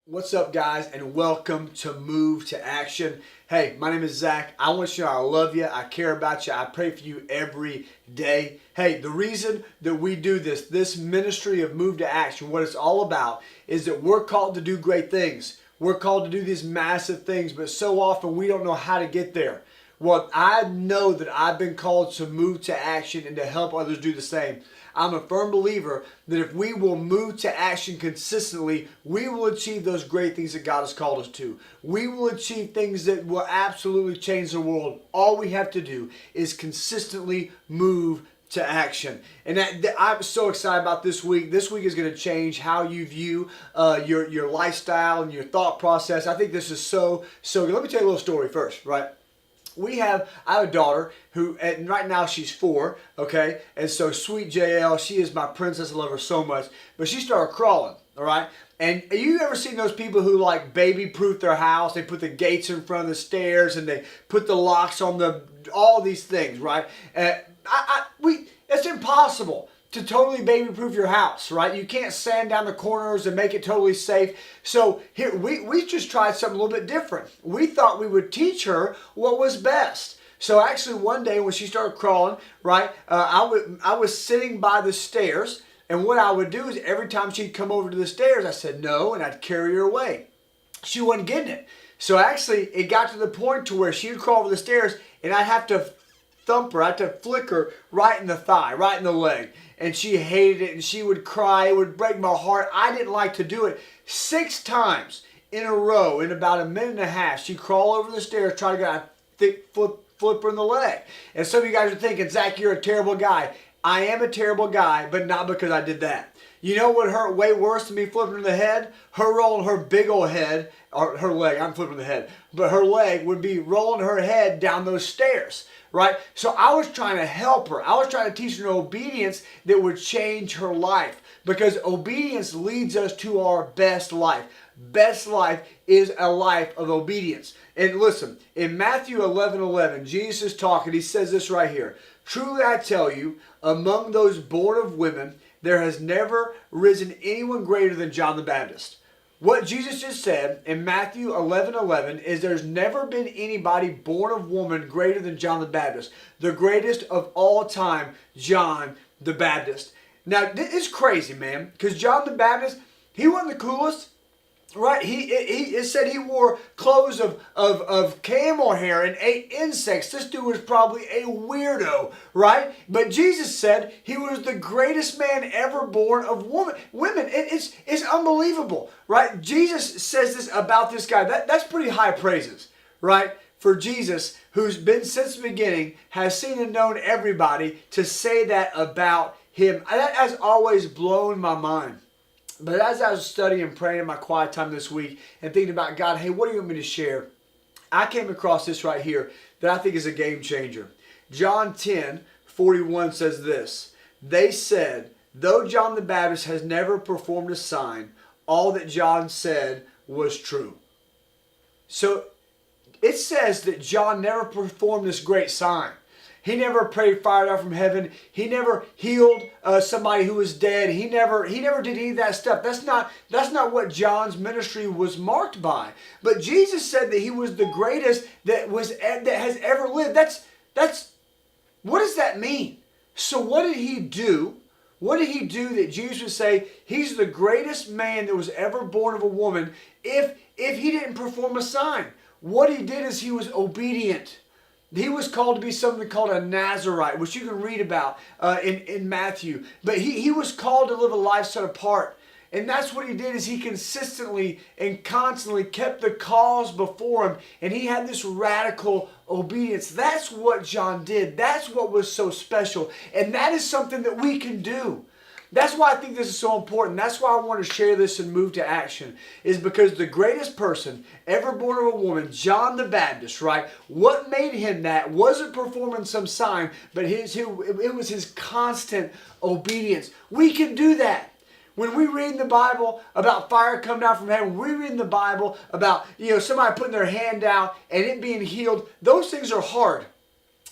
What's up, guys, and welcome to Move to Action. Hey, my name is Zach. I want you to know I love you. I care about you. I pray for you every day. Hey, the reason that we do this ministry of Move to Action, what it's all about is that we're called to do great things. We're called to do these massive things, but so often we don't know how to get there. Well, I know that I've been called to move to action and to help others do the same. I'm a firm believer that if we will move to action consistently, we will achieve those great things that God has called us to. We will achieve things that will absolutely change the world. All we have to do is consistently move to action. And I'm so excited about this week. This week is going to change how you view your lifestyle and your thought process. I think this is so good. Let me tell you a little story first, right? I have a daughter who, and right now she's 4, okay? And so sweet JL, she is my princess. I love her so much. But she started crawling, all right? And you ever seen those people who like baby-proof their house? They put the gates in front of the stairs and they put the locks on all these things, right? It's impossible to totally baby-proof your house, right? You can't sand down the corners and make it totally safe. So here, we just tried something a little bit different. We thought we would teach her what was best. So actually one day when she started crawling, right, I was sitting by the stairs, and what I would do is every time she'd come over to the stairs, I said no, and I'd carry her away. She wasn't getting it. So actually it got to the point to where she would crawl over the stairs, and I'd have to thump her, I'd have to flick her right in the thigh, right in the leg. And she hated it, and she would cry. It would break my heart. I didn't like to do it. 6 times in a row, in about a minute and a half, she'd crawl over the stairs, try to get a thick flipper in the leg. And some of you guys are thinking, Zach, you're a terrible guy. I am a terrible guy, but not because I did that. You know what hurt way worse than me flipping her in the head? Her rolling her big old head, or her leg, I'm flipping the head, but her leg would be rolling her head down those stairs, right? So I was trying to help her. I was trying to teach her obedience that would change her life, because obedience leads us to our best life. Best life is a life of obedience. And listen, in Matthew 11:11, Jesus is talking. He says this right here. Truly I tell you, among those born of women, there has never risen anyone greater than John the Baptist. What Jesus just said in Matthew 11:11 is there's never been anybody born of woman greater than John the Baptist. The greatest of all time, John the Baptist. Now, this is crazy, man, because John the Baptist, he wasn't the coolest. Right, it said he wore clothes of camel hair and ate insects. This dude was probably a weirdo, right? But Jesus said he was the greatest man ever born of women. It's unbelievable, right? Jesus says this about this guy. That's pretty high praises, right? For Jesus, who's been since the beginning, has seen and known everybody, to say that about him. That has always blown my mind. But as I was studying and praying in my quiet time this week and thinking about God, hey, what do you want me to share? I came across this right here that I think is a game changer. John 10:41 says this. They said, though John the Baptist has never performed a sign, all that John said was true. So it says that John never performed this great sign. He never prayed fire down from heaven. He never healed somebody who was dead. He never did any of that stuff. That's not what John's ministry was marked by. But Jesus said that he was the greatest that has ever lived. That's what does that mean? So what did he do? What did he do that Jesus would say he's the greatest man that was ever born of a woman if he didn't perform a sign? What he did is he was obedient. He was called to be something called a Nazarite, which you can read about in Matthew. But he was called to live a life set apart. And that's what he did, is he consistently and constantly kept the cause before him. And he had this radical obedience. That's what John did. That's what was so special. And that is something that we can do. That's why I think this is so important. That's why I want to share this and move to action, is because the greatest person ever born of a woman, John the Baptist, right? What made him that wasn't performing some sign, but it was his constant obedience. We can do that. When we read in the Bible about fire coming down from heaven, when we read in the Bible about somebody putting their hand out and it being healed, those things are hard.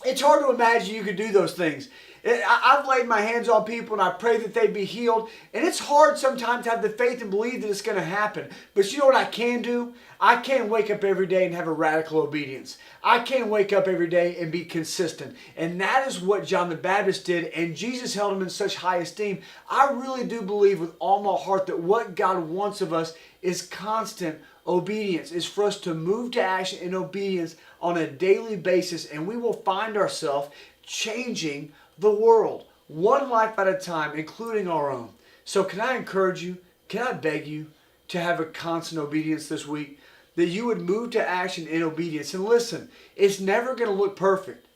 It's hard to imagine you could do those things. I've laid my hands on people and I pray that they be healed. And it's hard sometimes to have the faith and believe that it's going to happen. But you know what I can do? I can wake up every day and have a radical obedience. I can wake up every day and be consistent. And that is what John the Baptist did. And Jesus held him in such high esteem. I really do believe with all my heart that what God wants of us is constant obedience, is for us to move to action in obedience on a daily basis, and we will find ourselves changing the world one life at a time, including our own. So can I encourage you, can I beg you to have a constant obedience this week, that you would move to action in obedience? And listen, it's never going to look perfect.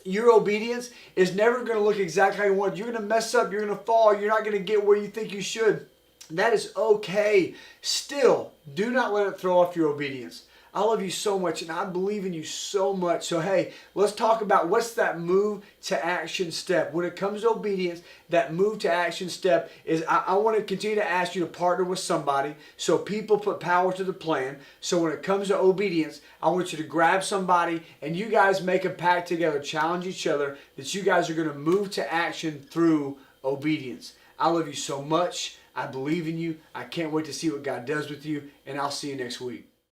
Your obedience is never going to look exactly how you want. You're going to mess up, you're going to fall, you're not going to get where you think you should. That is okay. Still, do not let it throw off your obedience. I love you so much and I believe in you so much. So hey, let's talk about what's that move to action step. When it comes to obedience, that move to action step is I want to continue to ask you to partner with somebody so people put power to the plan. So when it comes to obedience, I want you to grab somebody and you guys make a pact together, challenge each other that you guys are going to move to action through obedience. I love you so much. I believe in you. I can't wait to see what God does with you, and I'll see you next week.